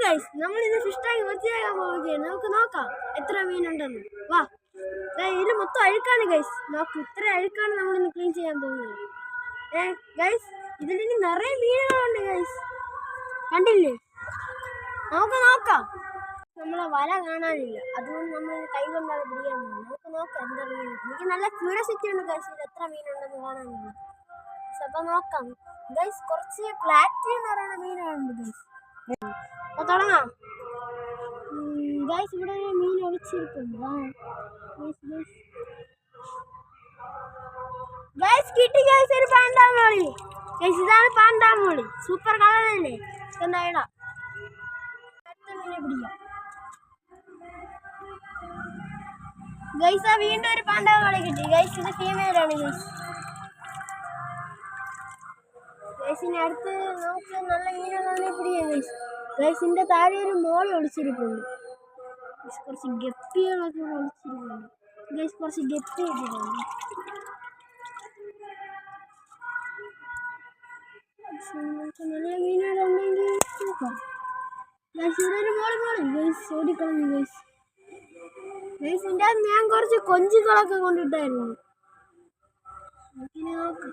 Guys, നമ്മൾ ഇത് fish tank വൃത്തിയാക്കാൻ പോവുകയാണ്. നമുക്ക് നോക്കാം എത്ര മീനുണ്ടെന്ന്. വാ, ഇതിൽ മൊത്തം അഴുക്കാണ് ഗൈസ്. നോക്ക്, ഇത്ര അഴുക്കാണ് നമ്മൾ ഇന്ന് ക്ലീൻ ചെയ്യാൻ പോകുന്നത്. ഗൈസ്, ഇതിലിനി നിറയെ മീനുകളുണ്ട് ഗൈസ്, കണ്ടില്ലേ? നമുക്ക് നോക്കാം. നമ്മളെ വല കാണാനില്ല, അതുകൊണ്ട് നമ്മൾ കൈ കൊണ്ടാണ് പിടിക്കാൻ പോകുന്നത്. നമുക്ക് നോക്കാം എന്താ മീൻ. എനിക്ക് നല്ല ക്യൂരിയോസിറ്റി ഉണ്ട് ഗൈസ്, ഇത് എത്ര മീനുണ്ടെന്ന് കാണാനില്ല. അപ്പം നോക്കാം ഗൈസ്. കുറച്ച് പ്ലാറ്റി എന്ന് പറയുന്ന മീനുകളുണ്ട് ഗൈസ്. അപ്പോൾ തുടങ്ങാം ഗൈസ്. ഇവിടെ ഒരു മീൻ ഒളിച്ചിരിപ്പുണ്ട്. ഗൈസ് കിട്ടി ഗൈസ്, ഒരു പാണ്ടാമോളി ഗൈസ്. ഇതാണ് പാണ്ടാമോളി, സൂപ്പർ കളറല്ലേ. എന്തായിടാ അടുത്ത മീനെ പിടിക്കാം ഗൈസ്. ആ വീണ്ടും ഒരു പാണ്ടാമോളി കിട്ടി ഗൈസ്. ഇത് ഫീമെയിലാണ് ഗൈസ്. ഗൈസിന് അടുത്ത് നമുക്ക് നല്ല മീനുകളെ പിടിക്കാം ഗൈസ്. ഗൈസിൻ്റെ താഴെ ഒരു മോൾ ഒളിച്ചിരിപ്പുണ്ട്. കുറച്ച് ഗപ്പികളൊക്കെ ഒളിച്ചിരിപ്പുണ്ട് ഗൈസ്. കുറച്ച് ഗപ്പി ഇട്ടിട്ടുണ്ട്. നല്ല മീനുകളുണ്ടെങ്കിൽ നോക്കാം ഗൈസ്. ഇവിടെ ഒരു മോള് ഗൈസ്, ഓടിക്കളഞ്ഞു ഗൈസ്. ഗൈസ്, ഇതിൻ്റെ അകത്ത് ഞാൻ കുറച്ച് കൊഞ്ചുകളൊക്കെ കൊണ്ടിട്ടായിരുന്നു. നമുക്കിനി നോക്കാം.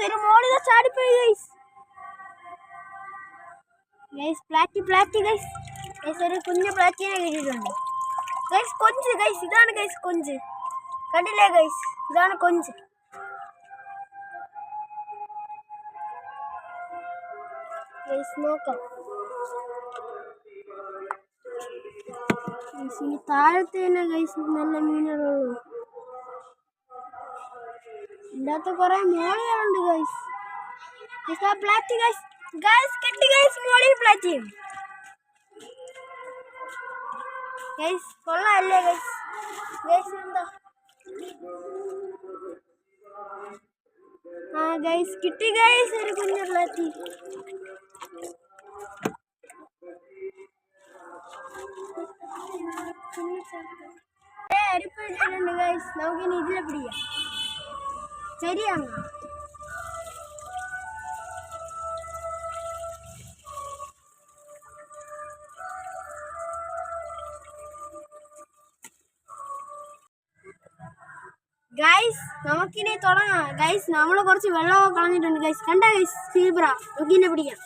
ഒരു മോളിത ചാടിപ്പോയി guys. Guys platy guys. Guys ഒരു കുഞ്ഞു പ്ലാറ്റിനെ കിട്ടിയിട്ടുണ്ട് ഗൈസ്. കൊഞ്ച് ഗൈസ്, ഇതാണ് ഗൈസ് കൊഞ്ച്, കണ്ടില്ലേ ഗൈസ്? ഇതാണ് കൊഞ്ച്. ഗൈസ് നോക്കാം. ഇനി താഴത്തെ തന്നെ ഗൈസ് നല്ല മീനുകളുള്ളൂ. ഇതിനകത്ത് കുറെ മോളികളുണ്ട് ഗൈസ്. Platy guys. ഗൈസ് കിട്ടി ഗൈസ്, മോളി പ്ലാറ്റി ഗൈസ്. കൊള്ളാമല്ലേ ഗൈസ്? ഗൈസ് എന്താ ഗൈസ് കിട്ടി ഗൈസ്, ഒരു കുഞ്ഞു പ്ലാറ്റി. അരിപ്പിട്ടുണ്ട് ഗൈസ്. നമുക്കിനി ഇതിലെ പിടിക്കാം. ശരിയാണ് ഗൈസ്. നമുക്കിനി തുടങ്ങാം ഗൈസ്. നമ്മൾ കുറച്ച് വെള്ളമൊക്കെ കളഞ്ഞിട്ടുണ്ട് ഗൈസ്. കണ്ട ഗൈസ് സീബ്ര. നമുക്കിന്നെ പിടിക്കാം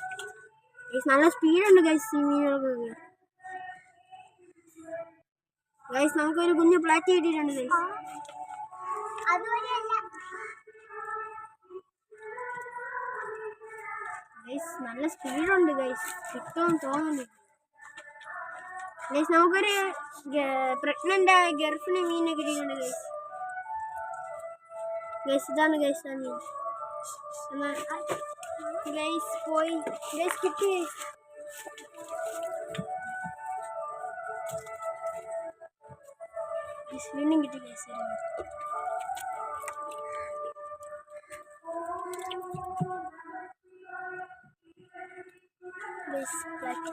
ഗൈസ്. നല്ല സ്പീഡുണ്ട് ഗൈസ് ഈ മീനുകൾക്കൊക്കെ ഗൈസ്. നമുക്കൊരു കുഞ്ഞു പ്ലാറ്റി കിട്ടിയിട്ടുണ്ട് ഗൈസ്. ഗൈസ് നല്ല സ്പീഡുണ്ട് ഗൈസ്, കിട്ടുമെന്ന് തോന്നുന്നു ഗൈസ്. നമുക്കൊരു പ്രഗ്നന്റ് ആയ ഗർഭിണി മീനെ കിട്ടിയിട്ടുണ്ട് ഗൈസ്. ഗൈസ് ഇതാണ് ഗൈസ് ആ മീൻ. ഗൈസ് പോയി ഗൈസ്, കിട്ടി ഗൈസ്. വീണ്ടും കിട്ടി ഗൈസ്. Guys black.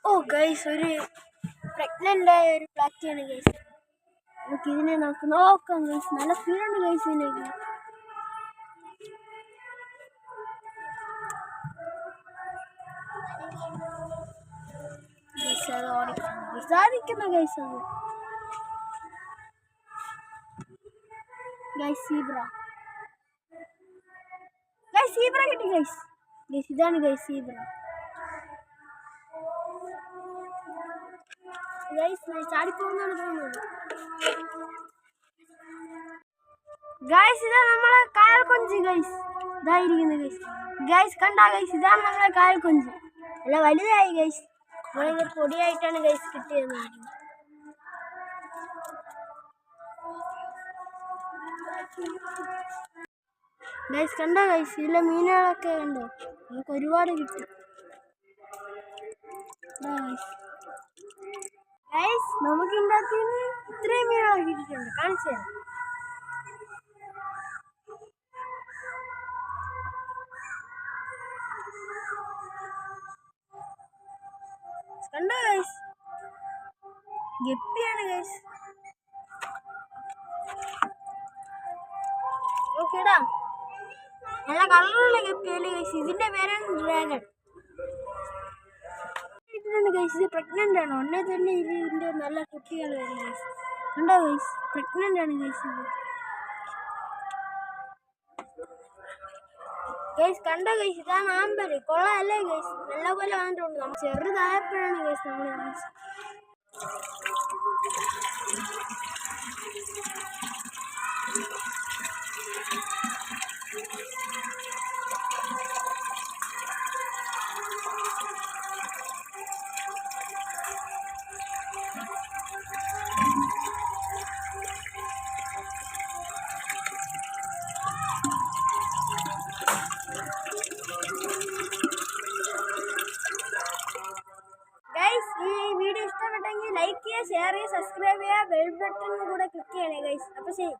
ഓ ഗൈസ്, ഒരു പ്രഗ്നന്റ് ആയ ഒരു പ്ലാറ്റിയാണ് ഗൈസ്. നമുക്ക് ഇതിനെ നമുക്ക് നോക്കാം ഗൈസ്. നല്ല സ്പീഡുണ്ട് ഗൈസ് ഇതിനേക്ക്. സാധിക്കുന്ന ഗൈസ് അത് ഗൈസ്. Zebra guys. സീബ്ര കിട്ടി ഗൈസ്. ഗൈസ് ഇതാണ് ഗൈസ് സീബ്ര ഗൈസ്. ചാടിപ്പോകുന്നാണ് തോന്നുന്നത് ഗൈസ്. ഇതാ നമ്മളെ കായൽ കൊഞ്ച് ഗൈസ്. ഇതായിരിക്കുന്നു ഗൈസ്. ഗൈസ് കണ്ടാ ഗൈസ്, ഇതാണ് നമ്മളെ കായൽ കൊഞ്ച്. നല്ല വലുതായി ഗൈസ്. നമ്മളിത് പൊടിയായിട്ടാണ് ഗൈസ് കിട്ടിയത്. ഗൈസ് കണ്ടോ ഗൈസ്, ഇതിലെ മീനുകളൊക്കെ കണ്ടോ? നമുക്ക് ഒരുപാട് കിട്ടും ഗൈസ്. നമുക്ക് ഇതിനകത്ത് ഇത്രയും മീനുകളൊക്കെ കിട്ടിയിട്ടുണ്ട്. കാണിച്ചു തരാം കണ്ടോ ഗൈസ്, ഗപ്പിയാണ് ഗൈസ്. നോക്കിടാ, നല്ല കളറുള്ള ഗപ്പിയല്ലേ ഗൈസ്. ഇതിന്റെ പേരാണ് ഡ്രാഗൺ. ഗൈസ് ഇത് പ്രഗ്നന്റ് ആണ്. ഉടനെ തന്നെ ഇതിന്റെ നല്ല കുട്ടികൾ വരും ഗൈസ്. കണ്ടോ ഗൈസ്, പ്രഗ്നന്റ് ആണ് ഗൈസ് ഇത്. ഗൈസ് കണ്ടോ ഗൈസ്, ഇതാണ് ആമ്പല്. കൊള്ളാല്ലേ ഗൈസ്, നല്ലപോലെ വന്നിട്ടുണ്ട്. നമ്മൾ ചെറുതായപ്പോഴാണ് ഗൈസ് നമ്മൾ വാങ്ങിച്ചത്. ഈ വീഡിയോ ഇഷ്ടപ്പെട്ടെങ്കിൽ ലൈക്ക് ചെയ്യുക, ഷെയർ ചെയ്യുക, സബ്സ്ക്രൈബ് ചെയ്യുക, ബെൽ ബട്ടൺ കൂടെ ക്ലിക്ക് ചെയ്യണേ ഗൈസ്. അപ്പോൾ ശരി.